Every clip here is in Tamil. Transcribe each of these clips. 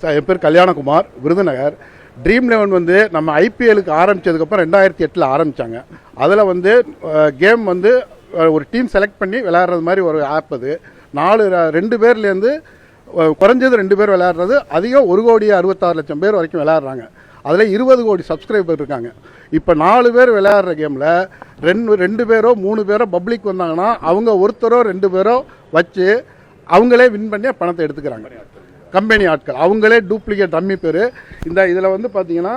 என் பேர் கல்யாணகுமார், விருதுநகர். ட்ரீம் 11 வந்து நம்ம ஐபிஎலுக்கு ஆரம்பித்ததுக்கப்புறம் 2008 ஆரம்பித்தாங்க. அதில் வந்து கேம் வந்து ஒரு டீம் செலக்ட் பண்ணி விளையாடுறது மாதிரி ஒரு ஆப். அது 2 பேர்லேருந்து குறைஞ்சது 2 பேர் விளையாடுறது, அதிகம் 1,66,00,000 பேர் வரைக்கும் விளையாடுறாங்க. அதில் 20 கோடி சப்ஸ்கிரைபர் இருக்காங்க. இப்போ 4 பேர் விளையாடுற கேமில் 2 பேரோ 3 பேரோ பப்ளிக் வந்தாங்கன்னா அவங்க ஒருத்தரோ 2 பேரோ வச்சு அவங்களே வின் பண்ணி பணத்தை எடுத்துக்கிறாங்க. கம்பெனி ஆட்கள் அவங்களே டூப்ளிகேட் டம்மி பேர். இதில் வந்து பார்த்தீங்கன்னா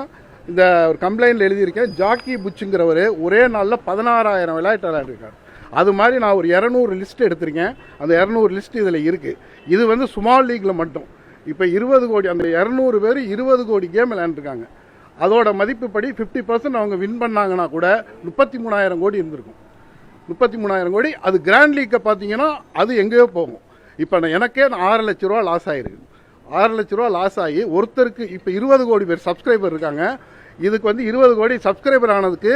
இந்த ஒரு கம்ப்ளைண்டில் எழுதியிருக்கேன், ஜாக்கி புச்சுங்கிறவர் ஒரே நாளில் 16,000 விளையாடிருக்கார். அது மாதிரி நான் ஒரு 200 லிஸ்ட் எடுத்திருக்கேன். அந்த 200 லிஸ்ட் இதில் இருக்குது. இது வந்து ஸ்மால் லீக்கில் மட்டும் இப்போ 20 கோடி, அந்த 200 பேர் 20 கோடி கேம் விளையாண்டுருக்காங்க. அதோட மதிப்புப்படி 50% அவங்க வின் பண்ணாங்கன்னா கூட 33,000 கோடி இருந்திருக்கும். 33,000 கோடி. அது கிராண்ட் லீக்கை பார்த்தீங்கன்னா அது எங்கேயோ போகும். இப்போ எனக்கே 6 லட்ச ரூபா லாஸ் ஆகிருக்கு. 6 லட்ச ரூபா லாஸ் ஆகி ஒருத்தருக்கு இப்போ 20 கோடி பேர் சப்ஸ்கிரைபர் இருக்காங்க. இதுக்கு வந்து 20 கோடி சப்ஸ்கிரைபர் ஆனதுக்கு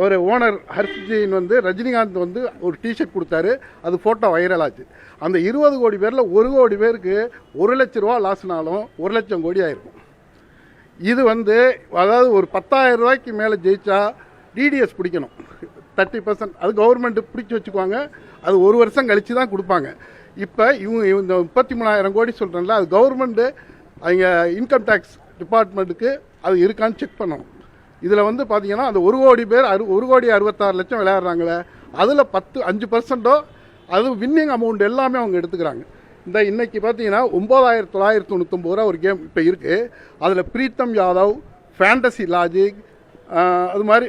ஒரு ஓனர் ஹர்ஷ்ஜின் வந்து ரஜினிகாந்த் வந்து ஒரு டிஷர்ட் கொடுத்தாரு. அது ஃபோட்டோ வைரல் ஆச்சு. அந்த 20 கோடி பேரில் 1 கோடி பேருக்கு 1 லட்ச ரூபா லாஸ்னாலும் 1 லட்சம் கோடி ஆயிருக்கும். இது வந்து அதாவது ஒரு 10,000 ரூபாய்க்கு மேலே ஜெயிச்சா டிடிஎஸ் பிடிக்கணும் 30%. அது கவர்மெண்ட் பிடிச்சி வச்சுக்குவாங்க. அது 1 வருஷம் கழித்து தான் கொடுப்பாங்க. இப்போ இவங்க இந்த 33,000 கோடி சொல்கிறேன்ல, அது கவர்மெண்ட்டு அவங்க இன்கம் டேக்ஸ் டிபார்ட்மெண்ட்டுக்கு அது இருக்கான்னு செக் பண்ணணும். இதில் வந்து பார்த்தீங்கன்னா அந்த 1 கோடி பேர் 1,66,00,000 விளையாடுறாங்களே, அதில் 5% அது வின்னிங் அமௌண்ட் எல்லாமே அவங்க எடுத்துக்கிறாங்க. இன்னைக்கு பார்த்தீங்கன்னா 9,999 ரூபா ஒரு கேம் இப்போ இருக்குது. அதில் பிரீத்தம் யாதவ், ஃபேண்டசி லாஜிக், அது மாதிரி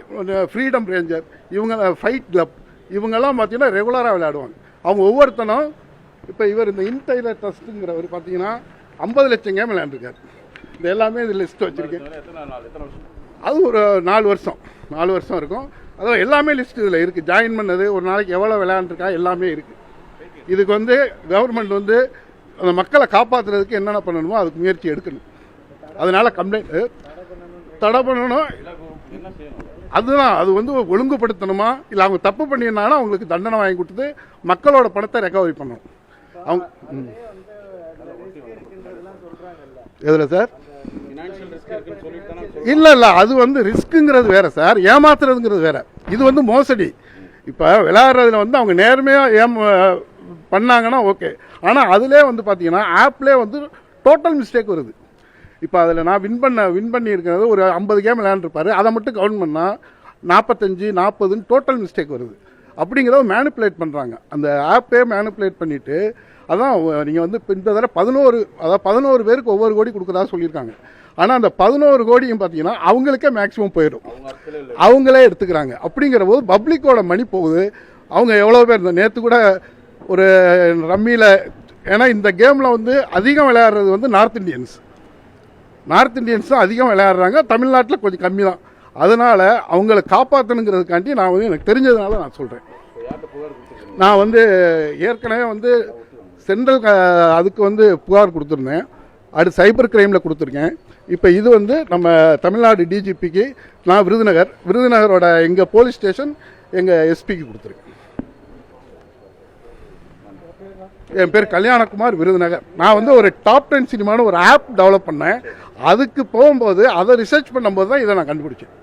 ஃப்ரீடம் ரேஞ்சர், இவங்க ஃபைட் கிளப், இவங்கெல்லாம் பார்த்தீங்கன்னா ரெகுலராக விளையாடுவாங்க. அவங்க ஒவ்வொருத்தனும் இப்போ இவர் இந்த இன்டைலர் ட்ரஸ்ட்டுங்கிறவர் பார்த்தீங்கன்னா 50 லட்சம் கேம் விளையாண்டுருக்காரு. இது எல்லாமே இது லிஸ்ட் வச்சுருக்கேன். அது ஒரு 4 வருஷம் இருக்கும். அதாவது எல்லாமே லிஸ்ட் இதில் இருக்குது. ஜாயின் பண்ணது, ஒரு நாளைக்கு எவ்வளோ விளையாண்டுருக்கா எல்லாமே இருக்குது. இதுக்கு வந்து கவர்மெண்ட் வந்து அந்த மக்களை காப்பாற்றுறதுக்கு என்னென்ன பண்ணணுமோ அதுக்கு முயற்சி எடுக்கணும். அதனால் கம்ப்ளைண்ட் தடை பண்ணணும். அதுதான் அது வந்து ஒழுங்குபடுத்தணுமா, இல்லை அவங்க தப்பு பண்ணியிருந்தாங்கன்னா அவங்களுக்கு தண்டனை வாங்கி கொடுத்து மக்களோட பணத்தை ரெக்கவரி பண்ணணும். அவங்க எதில் சார்? இல்லை அது வந்து ரிஸ்க்குங்கிறது வேறு சார், ஏமாத்துறதுங்கிறது வேறு. இது வந்து மோசடி. இப்போ விளையாடுறதுல வந்து அவங்க நேர்மையாக பண்ணாங்கன்னா ஓகே. ஆனால் அதிலே வந்து பார்த்தீங்கன்னா ஆப்லேயே வந்து டோட்டல் மிஸ்டேக் வருது. இப்போ அதில் நான் வின் பண்ணியிருக்கிறது ஒரு 50 கேம் விளையாண்டுருப்பாரு. அதை மட்டும் கவுண்ட் பண்ணால் 45, 40 டோட்டல் மிஸ்டேக் வருது. அப்படிங்கிறத மேனிப்புலேட் பண்ணுறாங்க. அந்த ஆப்பே மேனிப்புலேட் பண்ணிவிட்டு, அதான் நீங்கள் வந்து இப்போ இந்த தடவை 11 பேருக்கு ஒவ்வொரு கோடி கொடுக்குறதா சொல்லியிருக்காங்க. ஆனால் அந்த 11 கோடியும் பார்த்தீங்கன்னா அவங்களுக்கே மேக்ஸிமம் போயிடும், அவங்களே எடுத்துக்கிறாங்க. அப்படிங்கிற போது பப்ளிக்கோட மணி போகுது. அவங்க எவ்வளோ பேர் இந்த நேற்று கூட ஒரு ரம்மியில், ஏன்னா இந்த கேமில் வந்து அதிகம் விளையாடுறது வந்து நார்த் இண்டியன்ஸ் தான் அதிகம் விளையாடுறாங்க. தமிழ்நாட்டில் கொஞ்சம் கம்மி தான். அதனால் அவங்கள காப்பாற்றணுங்கிறதுக்காண்டி நான் வந்து எனக்கு தெரிஞ்சதுனால நான் சொல்கிறேன். நான் வந்து ஏற்கனவே வந்து சென்ட்ரல் அதுக்கு வந்து புகார் கொடுத்துருந்தேன். அடுத்து சைபர் கிரைமில் கொடுத்துருக்கேன். இப்போ இது வந்து நம்ம தமிழ்நாடு டிஜிபிக்கு நான் விருதுநகரோட எங்கள் போலீஸ் ஸ்டேஷன் எங்கள் எஸ்பிக்கு கொடுத்துருக்கேன். என் பேர் கல்யாணகுமார், விருதுநகர். நான் வந்து ஒரு டாப் 10 சினிமான்னு ஒரு ஆப் டெவலப் பண்ணேன். அதுக்கு போகும்போது அதை ரிசர்ச் பண்ணும்போது தான் இதை நான் கண்டுபிடிச்சேன்.